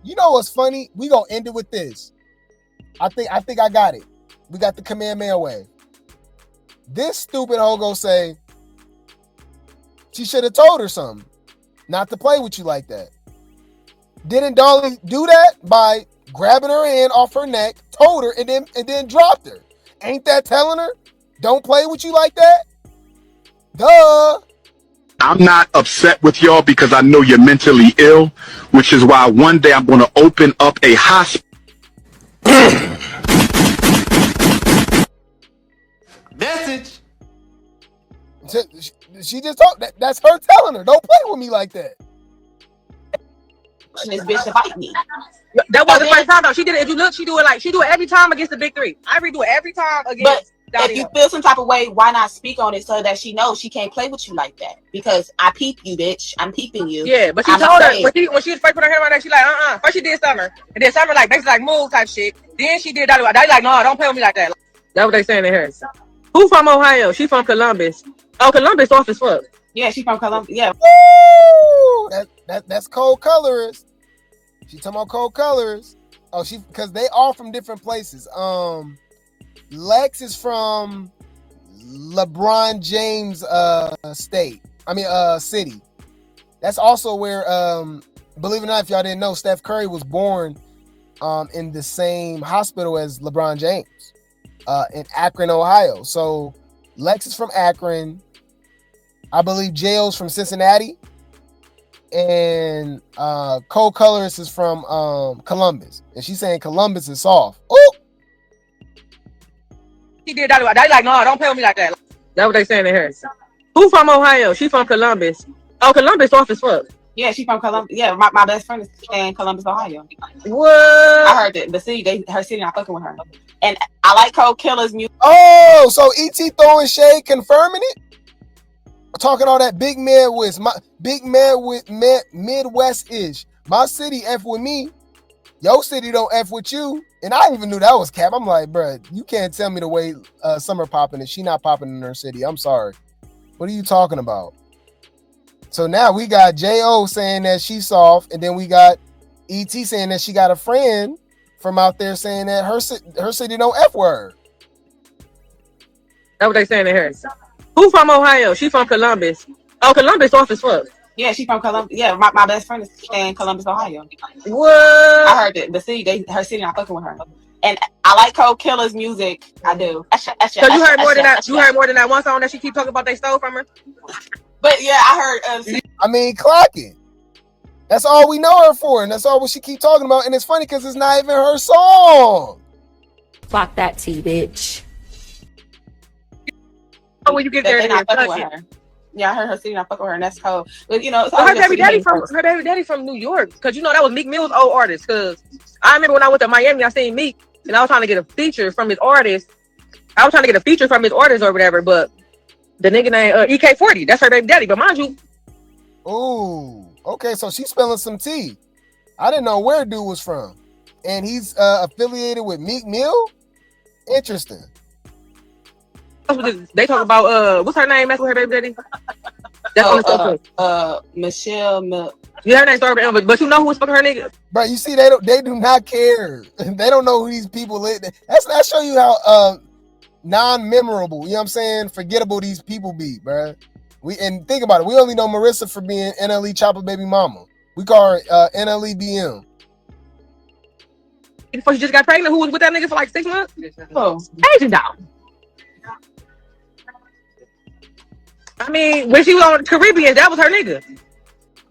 You know what's funny? We gonna end it with this. I think I got it. We got the Kamehameha way. This stupid hoe go say she should have told her something, not to play with you like that. Didn't Dolly do that by grabbing her hand off her neck, told her, and then dropped her? Ain't that telling her don't play with you like that? Duh. I'm not upset with y'all because I know you're mentally ill, which is why one day I'm going to open up a hospital. Message. She just talked. That's her telling her, don't play with me like that. This bitch to fight me. That wasn't the first time though. She did it. If you look, she do it every time against the big three. Ivory do it every time against. But if you feel some type of way, why not speak on it so that she knows she can't play with you like that? Because I peep you, bitch. I'm peeping you. Yeah, but she told her when she was first put her hair on there, she like, First she did Summer, and then Summer like basically like move type shit. Then she did Dolly. Dolly like, no, don't play with me like that. That's what they saying in here. Who from Ohio? She from Columbus. Oh, Columbus off as fuck. Yeah, she from Columbus. Yeah. Woo! That's Cold Colors. She talking about Cold Colors. Oh, because they all from different places. Lex is from LeBron James state. City. That's also where believe it or not, if y'all didn't know, Steph Curry was born in the same hospital as LeBron James in Akron, Ohio. So Lex is from Akron. I believe Jail's from Cincinnati. And Cold Colors is from Columbus. And she's saying Columbus is soft. Oh! She did Dolly. Dolly like, no, don't play with me like that. That's what they saying in here. Who from Ohio? She from Columbus. Oh, Columbus off as fuck. Yeah, she from Columbus. Yeah, my best friend is in Columbus, Ohio. What? I heard that the city, her city, not fucking with her. And I like Kold Killa's music. Oh, so ET throwing shade, confirming it? Talking all that big Midwest, Midwest-ish. My city F with me. Your city don't F with you. And I even knew that was cap. I'm like, bruh, you can't tell me the way Summer popping is. She not popping in her city. I'm sorry. What are you talking about? So now we got J.O. saying that she's soft, and then we got E.T. saying that she got a friend from out there saying that her city don't F word. That's what they saying in here. Who from Ohio? She from Columbus. Oh, Columbus off as fuck. Yeah, she from Columbus. Yeah, my best friend is in Columbus, Ohio. What? I heard that the city, her city, not fucking with her. And I like Kold Killa's music. I do. So you heard more than that. You heard more than that one song that she keep talking about they stole from her. But yeah, I heard. I mean, clock it. That's all we know her for, and that's all what she keep talking about. And it's funny because it's not even her song. Clock that T, bitch. Oh, when you get there, not fucking with her. Yeah, I heard her city not fucking with her, and that's cold. But you know, it's her baby daddy from New York, because you know that was Meek Mill's old artist. Because I remember when I went to Miami, I seen Meek, and I was trying to get a feature from his artist. or whatever, but the nigga named EK40, that's her baby daddy. But mind you, ooh, okay, so she's spilling some tea. I didn't know where dude was from, and he's affiliated with Meek Mill. Interesting. They talk about what's her name? That's with her baby daddy. That's Michelle. Yeah, her name started with M, but you know who was fucking her nigga? But you see, they do not care. They don't know who these people is. That show you how non-memorable, you know what I'm saying, forgettable these people be, bruh. And think about it. We only know Marissa for being NLE Chopper baby mama. We call her NLE BM. Before she just got pregnant, who was with that nigga for like 6 months? Oh, Asian dog. I mean, when she was on the Caribbean, that was her nigga.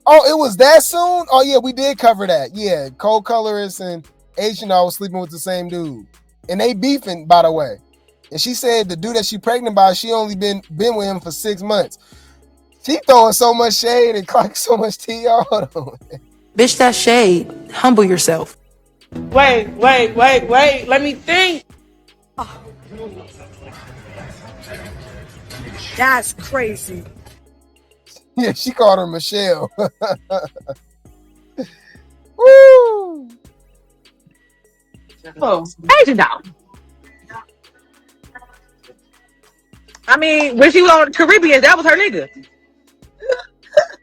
Oh, it was that soon? Oh yeah, we did cover that. Yeah, Kold Colorist and Asian dog was sleeping with the same dude, and they beefing, by the way. And she said the dude that she pregnant by, she only been with him for 6 months. She throwing so much shade and clocking so much tea. Hold on. Bitch, that shade. Humble yourself. Wait. Let me think. That's crazy. Yeah, she called her Michelle. Woo! oh, Asian dog. I mean, when she was on the Caribbean, that was her nigga.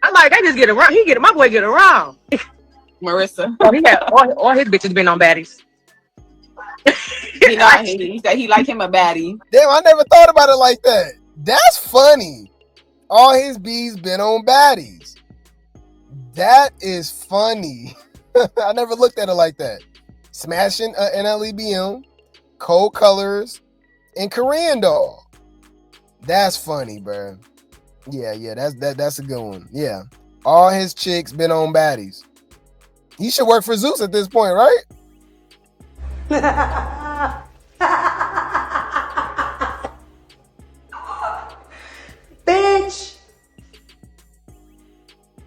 I'm like, they just get around. My boy get around. Marissa. Oh, he had all his bitches been on baddies. He said he like him a baddie. Damn, I never thought about it like that. That's funny. All his bees been on baddies. That is funny. I never looked at it like that. Smashing NLEBM, Kold Colors, and Korean Doll. That's funny, bro. Yeah, that's a good one. Yeah. All his chicks been on baddies. He should work for Zeus at this point, right? Bitch.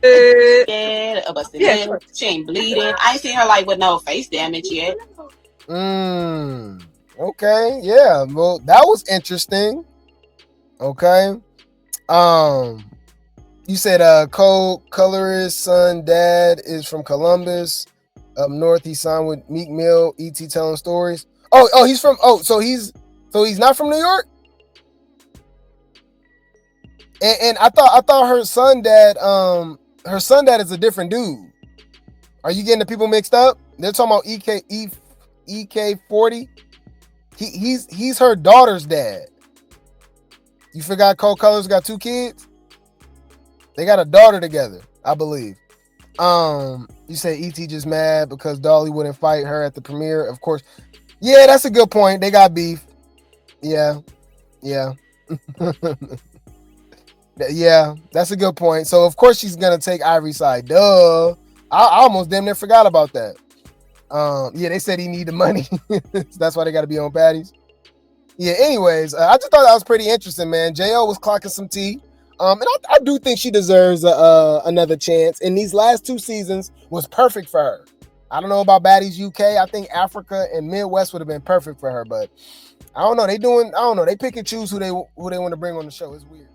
Dead, a busted head. She ain't bleeding. I ain't seen her like with no face damage yet. Okay, yeah. Well, that was interesting. Okay. You said Kold Colorist son dad is from Columbus. Up north, he signed with Meek Mill, E.T. telling stories. Oh, he's from so he's not from New York? And I thought her son dad is a different dude. Are you getting the people mixed up? They're talking about EK40. He's her daughter's dad. You forgot Kold Colors got 2 kids? They got a daughter together, I believe. You said E.T. just mad because Dolly wouldn't fight her at the premiere. Of course. Yeah, that's a good point. They got beef. Yeah. Yeah, that's a good point. So, of course, she's going to take Ivory's side. Duh. I almost damn near forgot about that. Yeah, they said he need the money. That's why they got to be on baddies. Yeah, anyways, I just thought that was pretty interesting, man. J.O. was clocking some tea. And I do think she deserves another chance. And these last 2 seasons was perfect for her. I don't know about Baddies UK. I think Africa and Midwest would have been perfect for her. But I don't know. They pick and choose who they want to bring on the show. It's weird.